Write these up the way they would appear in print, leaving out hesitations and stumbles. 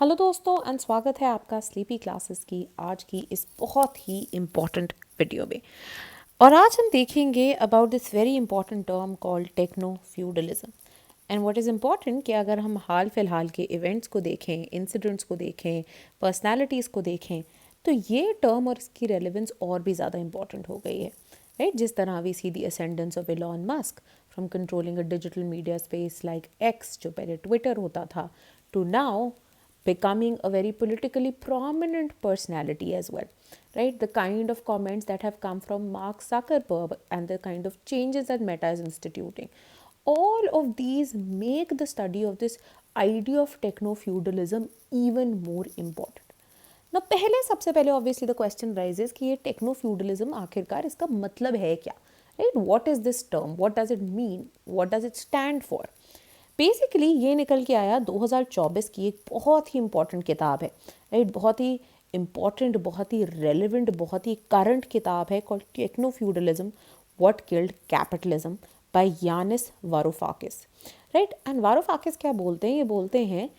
Hello दोस्तों and स्वागत है आपका स्लीपी क्लासेस की आज की इस बहुत ही इम्पॉर्टेंट वीडियो में। और आज हम देखेंगे about this very important term called techno feudalism. And what is important कि अगर हम हाल फिलहाल के इवेंट्स को देखें, इंसिडेंट्स को देखें, पर्सनालिटीज़ को देखें, तो ये टर्म और इसकी रेलिवेंस और भी ज़्यादा इंपॉर्टेंट हो गई है, राइट। जिस तरह we see the ascendance of Elon Musk from controlling a digital media space like X, जो पहले ट्विटर होता था, to now becoming a very politically prominent personality as well, right? The kind of comments that have come from Mark Zuckerberg and the kind of changes that Meta is instituting, all of these make the study of this idea of techno feudalism even more important. ना पहले सबसे पहले obviously the question rises कि ये techno feudalism आखिरकार इसका मतलब है क्या, right? What is this term, what does it mean, what does it stand for? Basically ये निकल के आया 2024 की एक बहुत ही इम्पॉर्टेंट किताब है, राइट। बहुत ही इम्पॉर्टेंट, बहुत ही रेलिवेंट, बहुत ही करंट किताब है called techno feudalism what killed capitalism by Yanis Varoufakis, right. And Varoufakis क्या बोलते हैं? ये बोलते हैं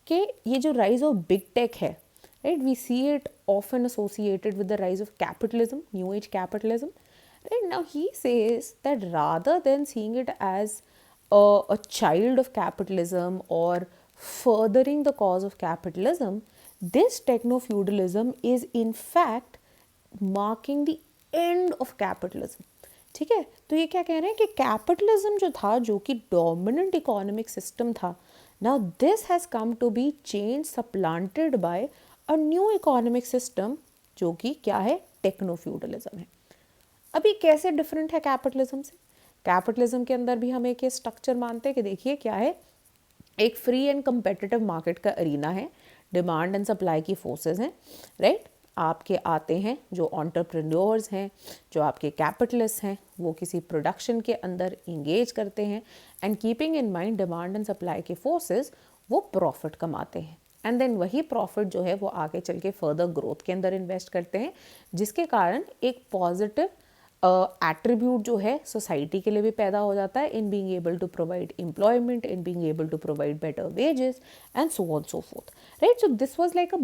कि ये जो राइज ऑफ बिग टेक है, right, we see it often associated with the rise of capitalism, new age capitalism, right? Now he says that rather than seeing it as a child of capitalism or furthering the cause of capitalism, this techno feudalism is in fact marking the end of capitalism. ठीक है, तो ये क्या कह रहे हैं कि capitalism जो था, जो कि डोमिनेंट इकोनॉमिक सिस्टम था, now this has come to be change supplanted by a new economic system जो कि क्या है? टेक्नो फ्यूडलिज्म है। अभी कैसे डिफरेंट है कैपिटलिज्म से? कैपिटलिज्म के अंदर भी हम एक ये स्ट्रक्चर मानते हैं कि देखिए क्या है, एक फ्री एंड कंपेटिटिव मार्केट का अरीना है, डिमांड एंड सप्लाई की फोर्सेस हैं, राइट। आपके आते हैं जो एंटरप्रेन्योर्स हैं, जो आपके कैपिटलिस्ट हैं, वो किसी प्रोडक्शन के अंदर इंगेज करते हैं and keeping in mind demand and supply के फोर्सेस, वो प्रॉफिट कमाते हैं एंड देन वही प्रॉफिट जो है वो आगे चल के फर्दर ग्रोथ के अंदर इन्वेस्ट करते हैं, जिसके कारण एक पॉजिटिव एट्रीब्यूट जो है सोसाइटी के लिए भी पैदा हो जाता है in being able to provide employment, in being able to provide better wages and so on so forth, right. So this was like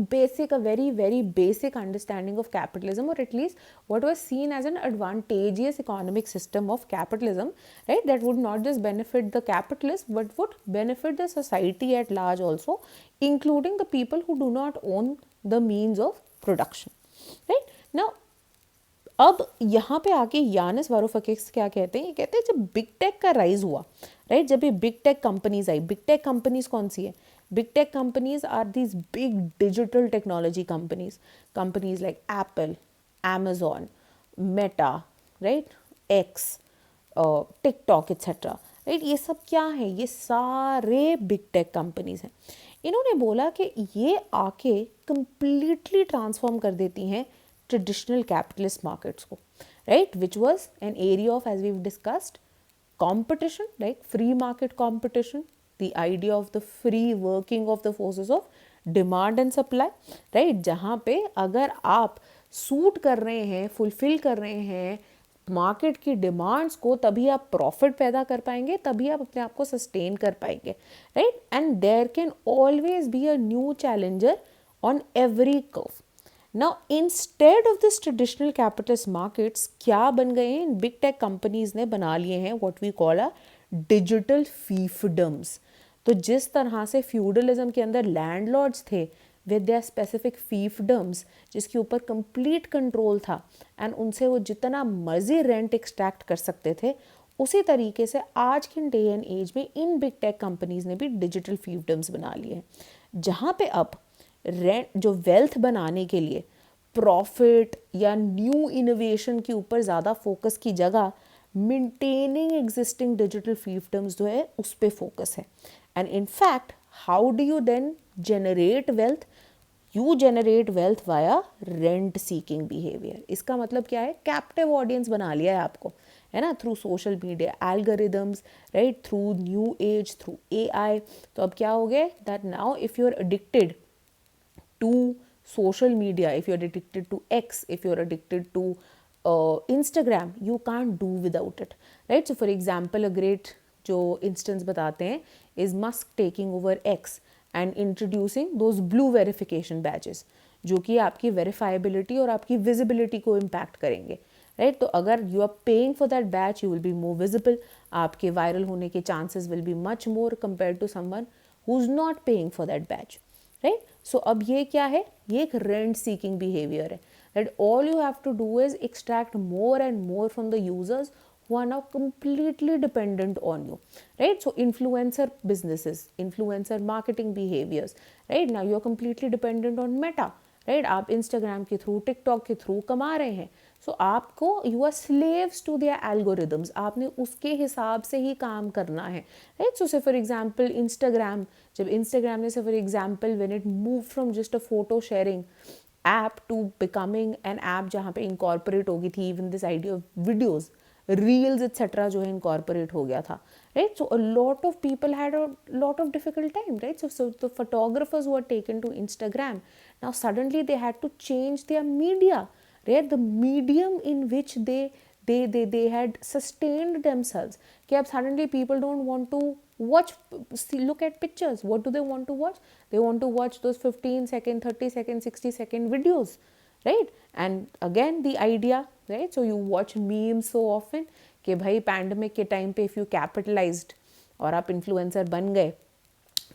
a very very basic understanding of capitalism, और at least what was seen as an advantageous economic system of capitalism, right, that would not just benefit the capitalist but would benefit the society at large also, including the people who do not own the means of production, right. Now अब यहाँ पे आके Yannis वारोफाकिस क्या कहते हैं? ये कहते हैं जब बिग टेक का राइज हुआ, राइट, जब ये बिग टेक कंपनीज आई, बिग टेक कंपनीज कौन सी है? Big tech companies are these big digital technology companies, companies like Apple, Amazon, Meta, right, X, TikTok etcetera, right. ये सब क्या है? ये सारे बिग टेक कंपनीज हैं। इन्होंने बोला कि ये आके कंप्लीटली ट्रांसफॉर्म कर देती हैं traditional capitalist markets को, right, which was an area of, as we've discussed, competition, right, free market competition, the idea of the free working of the forces of demand and supply, right, जहाँ पे अगर आप suit कर रहे हैं, fulfil कर रहे हैं मार्केट की डिमांड्स को, तभी आप प्रॉफिट पैदा कर पाएंगे, तभी आप अपने आप को सस्टेन कर पाएंगे, right. And there can always be a new challenger on every curve. Now, instead of this traditional capitalist markets, क्या बन गए हैं? बिग टेक कंपनीज ने बना लिए हैं what we call a digital fiefdoms। तो जिस तरह से फ्यूडलिज्म के अंदर लैंडलॉर्ड्स थे विद देयर स्पेसिफिक fiefdoms, जिसके ऊपर कंप्लीट कंट्रोल था एंड उनसे वो जितना मर्जी रेंट एक्सट्रैक्ट कर सकते थे, उसी तरीके से आज के डे एंड एज में इन बिग टेक कंपनीज ने भी डिजिटल fiefdoms बना लिए हैं, जहाँ पे अब रेंट जो वेल्थ बनाने के लिए प्रॉफिट या न्यू इनोवेशन के ऊपर ज़्यादा फोकस की जगह मेंटेनिंग एग्जिस्टिंग डिजिटल fiefdoms जो है उस पर फोकस है। And in fact how do you then generate wealth? You generate wealth via rent seeking behaviour. इसका मतलब क्या है? कैप्टिव ऑडियंस बना लिया है आपको, है ना, through social media algorithms, right, through new age, through AI। तो अब क्या हो गया? That now if you are addicted to social media, if you're addicted to X, if you're addicted to Instagram, you can't do without it, right? So for example, a great जो instance बताते हैं is Musk taking over X and introducing those blue verification batches जो कि आपकी verifiability और आपकी visibility को impact करेंगे, राइट। तो अगर you are paying for that batch you will be more visible, आपके वायरल होने के chances will be much more compare to someone who is not paying for that batch, right. So अब ये क्या है, ये एक रेंट सीकिंग बिहेवियर है, that all you have to do is extract more and more from the users who are now completely dependent on you, right? So influencer businesses, influencer marketing behaviors, right? Now you're completely dependent on Meta, right? आप Instagram के through, TikTok के through कमा रहे हैं, so आपको you are slaves to their algorithms, आपने उसके हिसाब से ही काम करना है, right? So say for example Instagram, जब Instagram ने say for example when it moved from just a photo sharing app to becoming an app जहाँ पे इनकॉर्पोरेट होगी थी even this idea of videos, reels etcetera जो है incorporate हो गया था, right. So a lot of people had a lot of difficult time, right. So the photographers were taken to Instagram, now suddenly they had to change their media, right, the medium in which they had sustained themselves, कि अब suddenly people don't want to watch, look at pictures. What do they want to watch? They want to watch those 15-second, 30-second, 60-second videos, right? And again the idea, right? So you watch memes so often कि भाई pandemic के time पे if you capitalized और आप influencer बन गए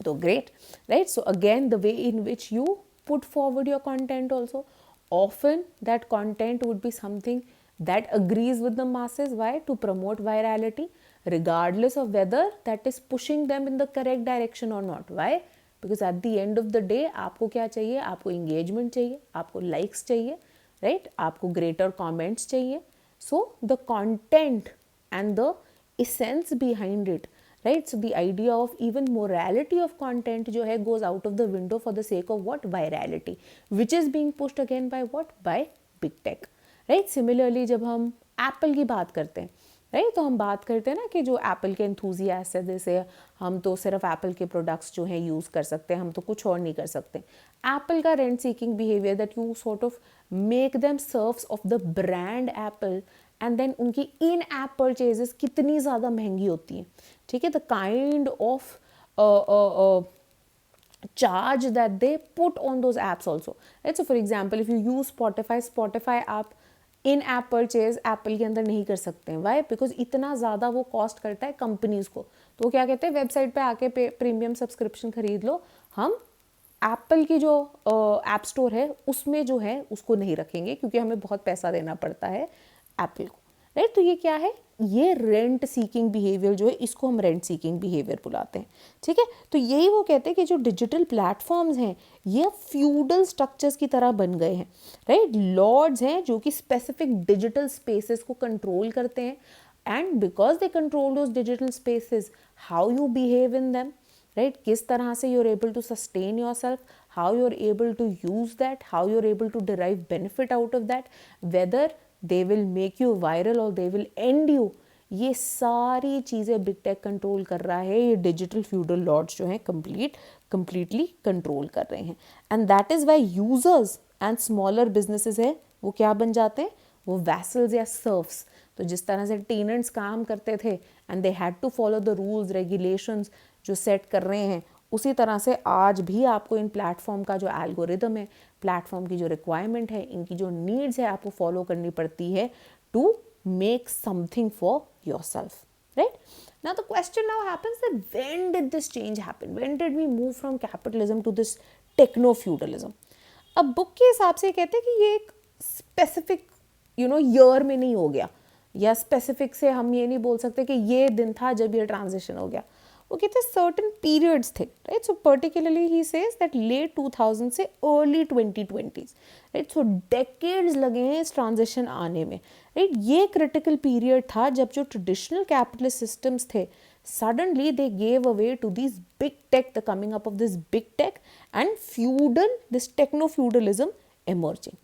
तो great, right? So again the way in which you put forward your content also, often that content would be something that agrees with the masses. Why? To promote virality regardless of whether that is pushing them in the correct direction or not. Why? Because at the end of the day आपको क्या चाहिए, आपको engagement चाहिए, आपको likes चाहिए, right? आपको greater comments चाहिए. So the content and the essence behind it, right? So the idea of even morality of content जो है goes out of the window for the sake of what? Virality, which is being pushed again by what? By big tech, right. Similarly जब हम Apple की बात करते हैं, right, तो हम बात करते हैं ना कि जो एप्पल के एंथुजियास्ट है, जैसे हम तो सिर्फ एप्पल के प्रोडक्ट्स जो हैं यूज़ कर सकते हैं, हम तो कुछ और नहीं कर सकते। एप्पल का rent seeking behaviour that you sort of make them serves of the brand Apple and then उनकी इन ऐप परचेजेस कितनी ज़्यादा महंगी होती हैं, ठीक है। The kind of charge that they put on those apps also, right? So for example if you use Spotify आप इन app purchase Apple के अंदर नहीं कर सकते हैं। वाई? बिकॉज इतना ज़्यादा वो कॉस्ट करता है कंपनीज को, तो क्या कहते हैं वेबसाइट पे आके प्रीमियम सब्सक्रिप्शन खरीद लो, हम एप्पल की जो ऐप स्टोर है उसमें जो है उसको नहीं रखेंगे क्योंकि हमें बहुत पैसा देना पड़ता है एप्पल को, राइट। तो ये क्या है, ये रेंट सीकिंग बिहेवियर जो है इसको हम रेंट सीकिंग बिहेवियर बुलाते हैं, ठीक है। तो यही वो कहते हैं कि जो डिजिटल प्लेटफॉर्म्स हैं ये फ्यूडल स्ट्रक्चर्स की तरह बन गए हैं, राइट। लॉर्ड्स हैं जो कि स्पेसिफिक डिजिटल स्पेसेस को कंट्रोल करते हैं, and because they control those digital spaces how you behave in them, right, किस तरह से you are able to sustain yourself, how you are able to use that, how you are able to derive benefit out of that, whether they will make you viral or they will end you, ये सारी चीज़ें big tech control कर रहा है, ये digital feudal lords जो हैं completely control कर रहे हैं। And that is why users and smaller businesses है वो क्या बन जाते हैं, वो वैसल्स या सर्व्स। तो जिस तरह से टेनेंट्स काम करते थे and they had to follow the rules regulations जो सेट कर रहे हैं, उसी तरह से आज भी आपको इन प्लेटफॉर्म का जो एल्गोरिदम है, प्लेटफॉर्म की जो रिक्वायरमेंट है, इनकी जो नीड्स है आपको फॉलो करनी पड़ती है to make something for yourself, right. Now the question now happens that when did this change happen, when did we move from capitalism to this techno feudalism. अब बुक के हिसाब से कहते हैं कि ये एक स्पेसिफिक ईयर में नहीं हो गया, या स्पेसिफिक से हम ये नहीं बोल सकते कि ये दिन था जब ये ट्रांजिशन हो गया, वो कहते हैं सर्टन पीरियड्स थे, राइट। So particularly he says that late 2000 से अर्ली 2020s, राइट। सो डेकेड्स लगे हैं इस ट्रांजिशन आने में, राइट। ये क्रिटिकल पीरियड था जब जो ट्रेडिशनल कैपिटलिस्ट सिस्टम्स थे suddenly they gave away to these big tech, the coming up of this big tech and feudal, this techno feudalism emerging.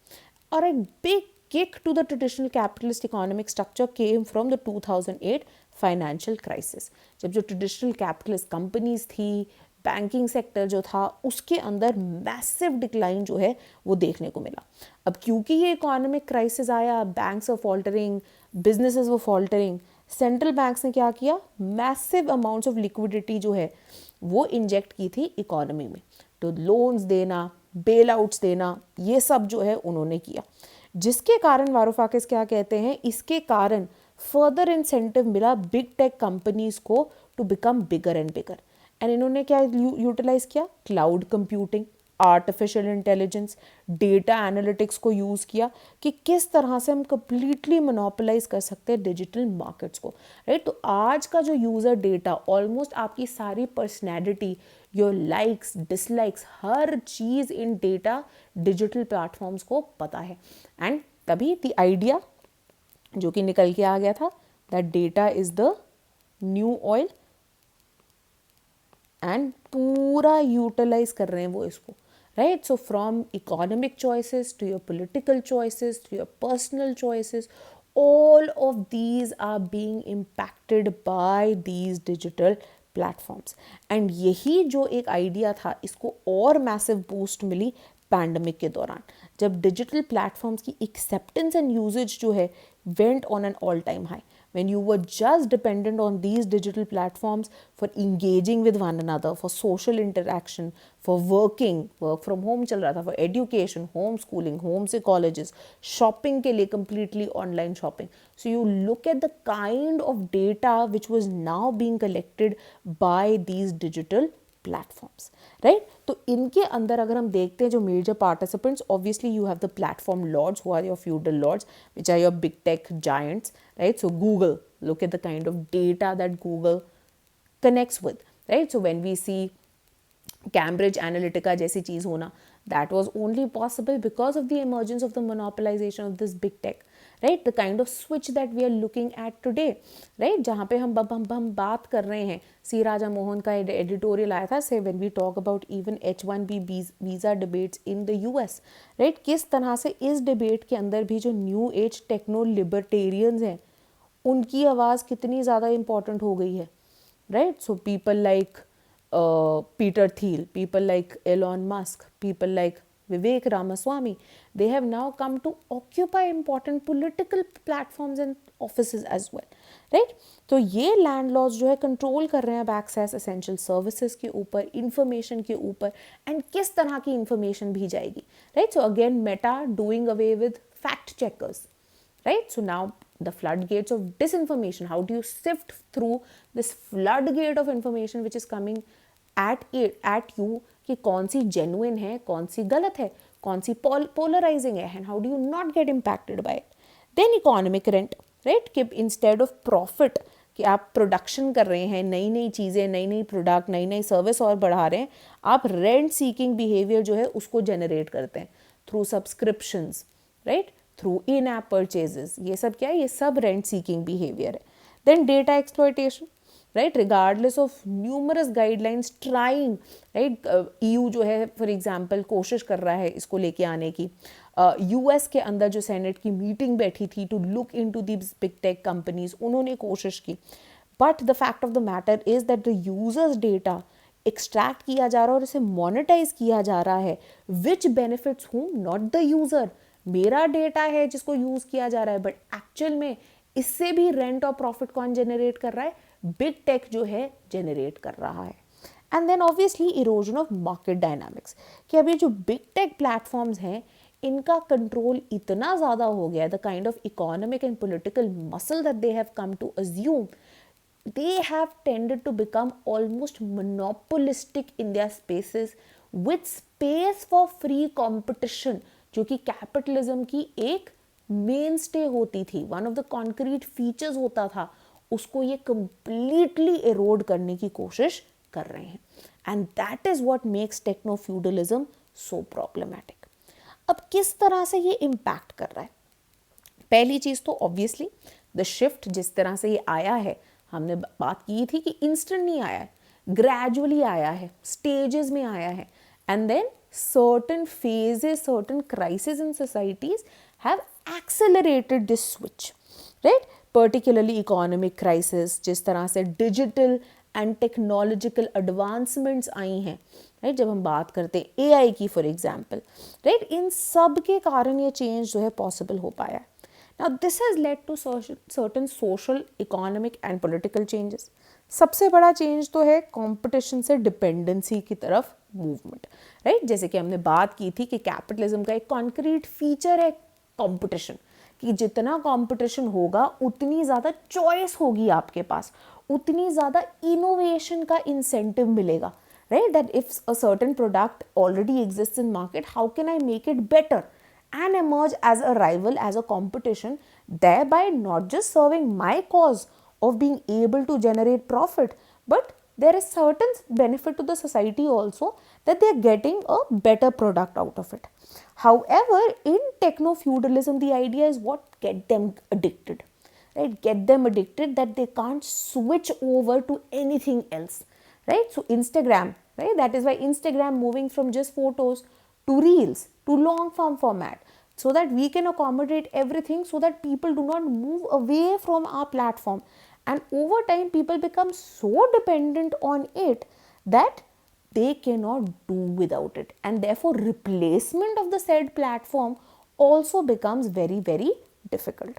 Or a big kick to the traditional capitalist economic structure came from the 2008 financial crisis, जब जो traditional capitalist companies थी, banking sector जो था, उसके अंदर massive decline जो है वो देखने को मिला। अब क्योंकि ये इकोनॉमिक क्राइसिस आया, banks were faltering, businesses were faltering, central banks ने क्या किया, मैसिव अमाउंट्स ऑफ लिक्विडिटी जो है वो इंजेक्ट की थी इकोनॉमी में, तो लोन्स देना, बेल आउट्स देना, ये सब जो है उन्होंने किया, जिसके कारण वारूफाकिस क्या कहते हैं, इसके कारण फर्दर इंसेंटिव मिला बिग टेक कंपनीज को to become bigger and bigger. And इन्होंने क्या यूटिलाइज किया, cloud computing, artificial intelligence, data analytics को यूज़ किया कि किस तरह से हम कंप्लीटली मोनोपोलाइज कर सकते हैं डिजिटल मार्केट्स को, राइट। तो आज का जो यूज़र डेटा, ऑलमोस्ट आपकी सारी personality, your likes dislikes, her cheese in data digital platforms को पता है। एंड तभी द आइडिया जो कि निकल के आ गया था, that data is the new oil, and पूरा यूटिलाइज कर रहे हैं वो इसको, right. So from economic choices to your political choices to your personal choices, all of these are being impacted by these digital platforms। and यही जो एक idea था, इसको और मैसिव बूस्ट मिली पैंडमिक के दौरान, जब डिजिटल प्लेटफॉर्म्स की एक्सेप्टेंस एंड यूजेज जो है went on an all time high, when you were just dependent on these digital platforms for engaging with one another, for social interaction, for working, work from home चल रहा था, for education, home schooling, home से colleges, shopping के लिए completely online shopping। So you look at the kind of data which was now being collected by these digital platforms, right? तो इनके अंदर अगर हम देखते हैं जो major participants, obviously you have the platform lords who are your feudal lords, which are your big tech giants, right? So Google, look at the kind of data that Google connects with, right? So when we see Cambridge Analytica जैसी चीज़ होना, that was only possible because of the emergence of the monopolization of this big tech, right? The kind of switch that we are looking at today, right? जहाँ पे हम बात कर रहे हैं, सी राजा मोहन का एडिटोरियल आया था, से when we talk about even H1B visa debates in the US, right? किस तरह से इस डिबेट के अंदर भी जो न्यू एज टेक्नो लिबर्टेरियंस हैं, उनकी आवाज़ कितनी ज़्यादा इम्पॉर्टेंट हो गई है, right? So people like Peter Thiel, people like Elon Musk, people like Vivek Ramaswamy, they have now come to occupy important political platforms and offices as well, right? तो ये लैंडलॉर्ड्स जो है कंट्रोल कर रहे हैं अब एक्सेस एसेंशियल सर्विसेज के ऊपर, इंफॉर्मेशन के ऊपर, एंड किस तरह की इंफॉर्मेशन भी जाएगी, right. So again Meta doing away with fact checkers, right? So now the floodgates of disinformation, how do you sift through this floodgate of information which is coming at you कि कौन सी genuine है, कौन सी गलत है, कौन सी polarizing है, and how do you not get impacted by it? Then economic rent, right? कि instead of profit कि आप प्रोडक्शन कर रहे हैं, नई नई चीज़ें, नई नई प्रोडक्ट, नई नई सर्विस और बढ़ा रहे हैं, आप रेंट सीकिंग बिहेवियर जो है उसको जनरेट करते हैं through subscriptions, right, through in app purchases. ये सब क्या है, ये सब रेंट सीकिंग बिहेवियर है। Then data exploitation, right, regardless of numerous guidelines trying, right, EU जो है फॉर एग्जांपल कोशिश कर रहा है इसको लेके आने की। US के अंदर जो सेनेट की मीटिंग बैठी थी to look into these big tech companies, उन्होंने कोशिश की, but the fact of the matter is that the users data extract किया जा रहा है और इसे मोनेटाइज किया जा रहा है, which benefits whom, not the user. मेरा डेटा है जिसको यूज किया जा रहा है, बट एक्चुअल में इससे भी रेंट और प्रॉफिट कौन जनरेट कर रहा है, बिग टेक जो है जनरेट कर रहा है। And then obviously erosion of market dynamics, कि अभी जो बिग टेक प्लेटफॉर्म्स हैं इनका कंट्रोल इतना ज़्यादा हो गया, the kind of economic and political muscle that they have come to assume, they have tended to become almost monopolistic in their spaces with space for free competition, जो कि capitalism की एक मेन स्टे होती थी, one of the concrete features होता था, उसको ये कंप्लीटली एरोड करने की कोशिश कर रहे हैं। And that is what makes techno feudalism so problematic. अब किस तरह से ये इम्पैक्ट कर रहा है, पहली चीज़ तो ऑब्वियसली द शिफ्ट जिस तरह से ये आया है, हमने बात की थी कि इंस्टेंट नहीं आया है, ग्रेजुअली आया है, स्टेजेस में आया है, and then certain phases, certain crisis in societies have accelerated this switch, right, particularly economic crisis, जिस तरह से डिजिटल एंड टेक्नोलॉजिकल एडवांसमेंट्स आई हैं, राइट, जब हम बात करते हैं AI की फॉर एग्जांपल, राइट, इन सब के कारण ये चेंज जो है पॉसिबल हो पाया है। Now this has led to certain social, economic and political changes. सबसे बड़ा चेंज तो है कंपटीशन से डिपेंडेंसी की तरफ मूवमेंट, राइट। जैसे कि हमने बात की थी कि कैपिटलिज्म का एक कॉन्क्रीट फीचर है कंपटीशन, कि जितना कंपटीशन होगा उतनी ज़्यादा चॉइस होगी आपके पास, उतनी ज़्यादा इनोवेशन का इंसेंटिव मिलेगा, right? That if a certain product already exists in market, how can I make it better and emerge as a rival, as a competition, thereby not just serving my cause of being able to generate profit, but there is certain benefit to the society also, that they are getting a better product out of it. However, in techno feudalism, the idea is what get them addicted, right? Get them addicted that they can't switch over to anything else, right? So Instagram, right? That is why Instagram moving from just photos to reels to long form format, so that we can accommodate everything, so that people do not move away from our platform. And over time, people become so dependent on it that they cannot do without it, and therefore replacement of the said platform also becomes very, very difficult.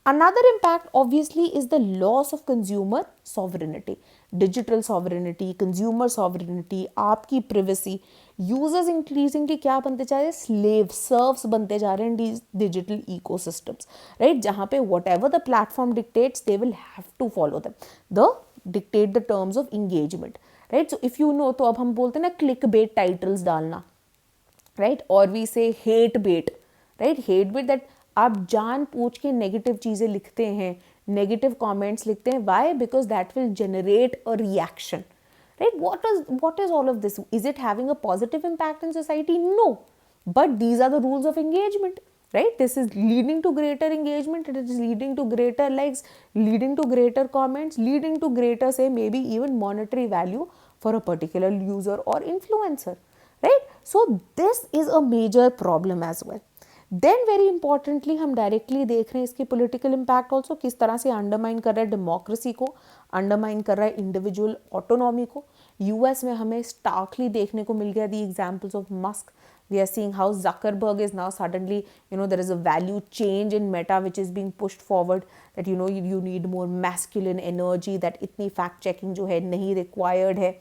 Another impact obviously is the loss of consumer sovereignty, digital sovereignty, consumer sovereignty, आपकी privacy. Users increasingly क्या बनते जा रहे हैं? Slave, serfs बनते जा रहे हैं digital ecosystems, right? जहाँ पे whatever the platform dictates, they will have to follow them. Dictate the terms of engagement, right? So if you know, तो अब हम बोलते हैं ना clickbait titles डालना, right? Or we say hate bait, right? Hate bait, that आप जान पूछ के नेगेटिव चीज़ें लिखते हैं, नेगेटिव कमेंट्स लिखते हैं. Why? Because that will generate a reaction, right? What is all of this? Is it having a positive impact in society? No, but these are the rules of engagement, right? This is leading to greater engagement, it is leading to greater likes, leading to greater comments, leading to greater, say, maybe even monetary value for a particular user or influencer, right? So this is a major problem as well. Then very importantly हम directly देख रहे हैं इसकी political impact also, किस तरह से undermine कर रहा है डेमोक्रेसी को, अंडरमाइन कर रहा है इंडिविजुअल ऑटोनॉमी को. यूएस में हमें स्टार्कली देखने को मिल गया the examples of Musk. We are seeing how Zuckerberg is now suddenly, there is a value change in Meta which is being pushed forward, that you need more masculine energy, that itni fact checking जो है नहीं required है.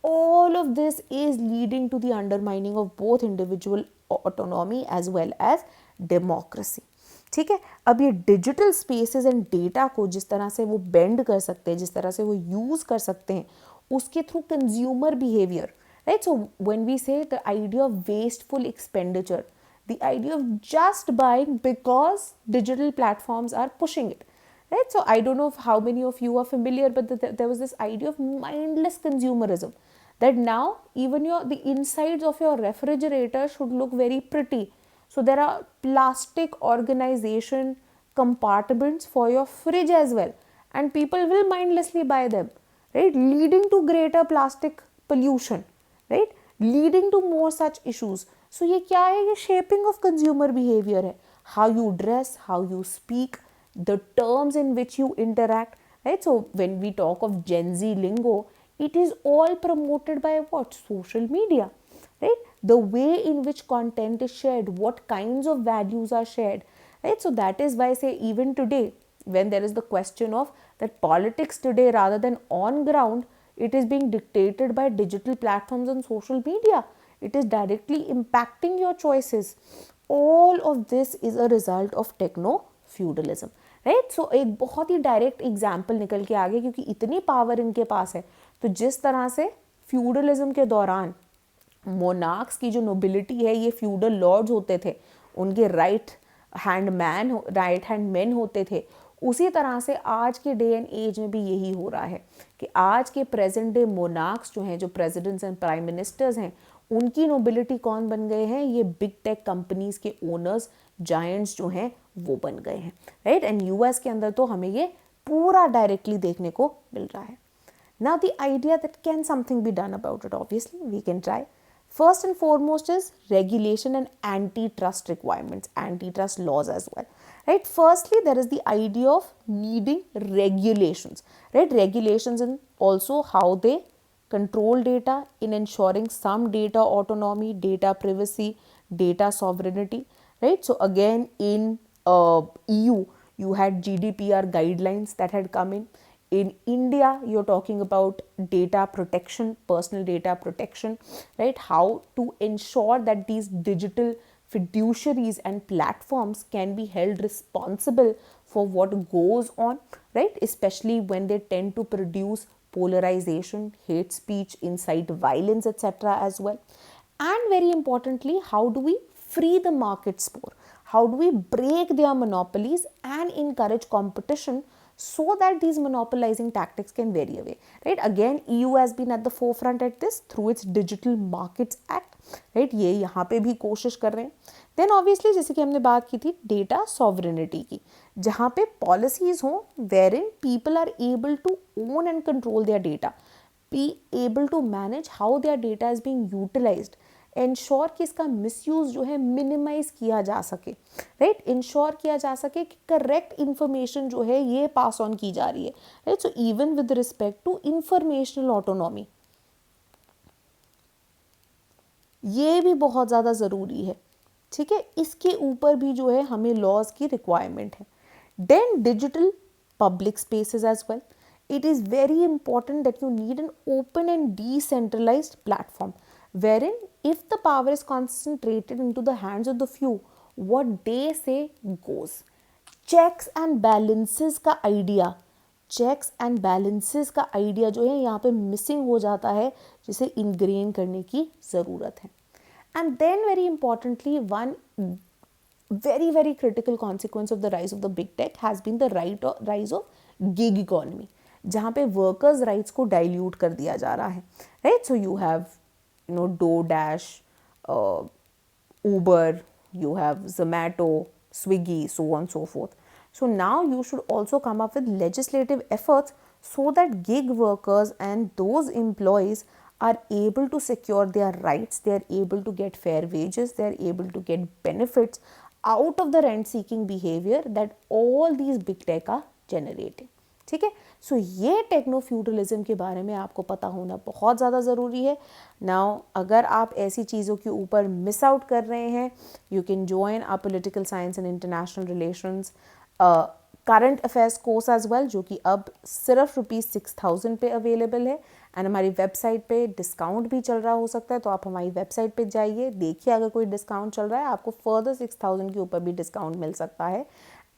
All of this is leading to the undermining of both individual autonomy as well as democracy. ठीक है. अब ये digital spaces and data को जिस तरह से वो बेंड कर सकते हैं, जिस तरह से वो यूज़ कर सकते हैं, उसके through consumer behaviour, right? So when we say the idea of wasteful expenditure, the idea of just buying because digital platforms are pushing it, right? So I don't know how many of you are familiar, but there was this idea of mindless consumerism, that now even the insides of your refrigerator should look very pretty. So there are plastic organization compartments for your fridge as well, and people will mindlessly buy them, right? Leading to greater plastic pollution, right? Leading to more such issues. So ये क्या है? ये shaping of consumer behavior है. How you dress, how you speak, the terms in which you interact, right? So when we talk of Gen Z lingo, it is all promoted by what? Social media, right? The way in which content is shared, what kinds of values are shared, right? So that is why I say even today, when there is the question of that politics today rather than on ground, it is being dictated by digital platforms and social media. It is directly impacting your choices. All of this is a result of techno feudalism, right. So एक बहुत ही direct example निकल के आ गया, क्योंकि इतनी power इनके पास है. तो जिस तरह से फ्यूडलिज्म के दौरान मोनार्क्स की जो नोबिलिटी है, ये फ्यूडल लॉर्ड्स होते थे, उनके राइट हैंड मैन होते थे, उसी तरह से आज के डे एंड एज में भी यही हो रहा है कि आज के प्रेजेंट डे मोनार्क्स जो हैं, जो प्रेसिडेंट्स एंड प्राइम मिनिस्टर्स हैं, उनकी नोबिलिटी कौन बन गए हैं? ये बिग टेक कंपनीज के ओनर्स, जायंट्स जो हैं वो बन गए हैं, राइट. एंड यूएस के अंदर तो हमें ये पूरा डायरेक्टली देखने को मिल रहा है. Now the idea that can something be done about it, obviously we can try. First and foremost is regulation and antitrust requirements, antitrust laws as well, right? Firstly, there is the idea of needing regulations, right? Regulations in also how they control data, in ensuring some data autonomy, data privacy, data sovereignty, right? So again, in EU, you had GDPR guidelines that had come in. In India, you're talking about data protection, personal data protection, right? How to ensure that these digital fiduciaries and platforms can be held responsible for what goes on, right? Especially when they tend to produce polarization, hate speech, incite violence, etc. as well. And very importantly, how do we free the markets more? How do we break their monopolies and encourage competition so that these monopolizing tactics can vary away, right? Again, EU has been at the forefront at this through its Digital Markets Act, right? ये यहाँ पे भी कोशिश कर रहे हैं. Then obviously जैसे कि हमने बात की थी data sovereignty की, जहाँ पे policies हों wherein people are able to own and control their data, be able to manage how their data is being utilized, ensure कि इसका मिसयूज़ जो है मिनिमाइज किया जा सके, राइट? इंश्योर किया जा सके कि करेक्ट इन्फॉर्मेशन जो है ये पास ऑन की जा रही है, right? So even with respect to informational autonomy, ये भी बहुत ज़्यादा ज़रूरी है, ठीक है? इसके ऊपर भी जो है हमें लॉज की रिक्वायरमेंट है. Then digital public spaces as well. It is very important that you need an open and decentralized platform wherein if the power is concentrated into the hands of the few, what they say goes. Checks and balances का idea, checks and balances का idea जो है यहाँ पे missing हो जाता है, जिसे इनग्रेन करने की ज़रूरत है. And then very importantly one very critical consequence of the rise of the big tech has been the rise of gig economy, जहाँ पे workers rights को dilute कर दिया जा रहा है, right? So you have DoorDash, Uber, you have Zomato, Swiggy, so on and so forth. So now you should also come up with legislative efforts so that gig workers and those employees are able to secure their rights, they are able to get fair wages, they are able to get benefits out of the rent seeking behavior that all these big tech are generating. ठीक है? सो ये techno feudalism के बारे में आपको पता होना बहुत ज़्यादा ज़रूरी है. नाउ अगर आप ऐसी चीज़ों के ऊपर मिस आउट कर रहे हैं, you can join a political science and international relations current affairs course as well, जो कि अब सिर्फ ₹6000 पे अवेलेबल है. एंड हमारी वेबसाइट पे डिस्काउंट भी चल रहा हो सकता है, तो आप हमारी वेबसाइट पे जाइए, देखिए अगर कोई डिस्काउंट चल रहा है, आपको फर्दर 6000 के ऊपर भी डिस्काउंट मिल सकता है.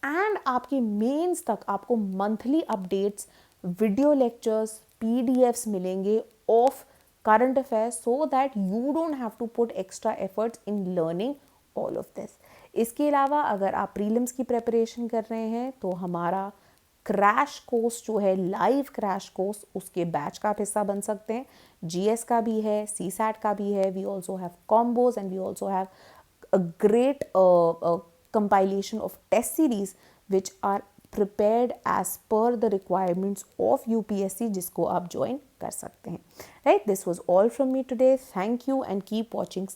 एंड आपकी मेंस तक आपको monthly updates, video lectures, PDFs मिलेंगे of current affairs so that you don't have to put extra efforts in learning all of this. इसके अलावा अगर आप प्रीलिम्स की प्रिपरेशन कर रहे हैं तो हमारा क्रैश कोर्स जो है, लाइव क्रैश कोर्स, उसके बैच का आप हिस्सा बन सकते हैं. जीएस का भी है, सीसैट का भी है. We also have combos and we also have a great compilation of test series which are prepared as per the requirements of UPSC, जिसको आप join कर सकते हैं. Right, this was all from me today. Thank you and keep watching.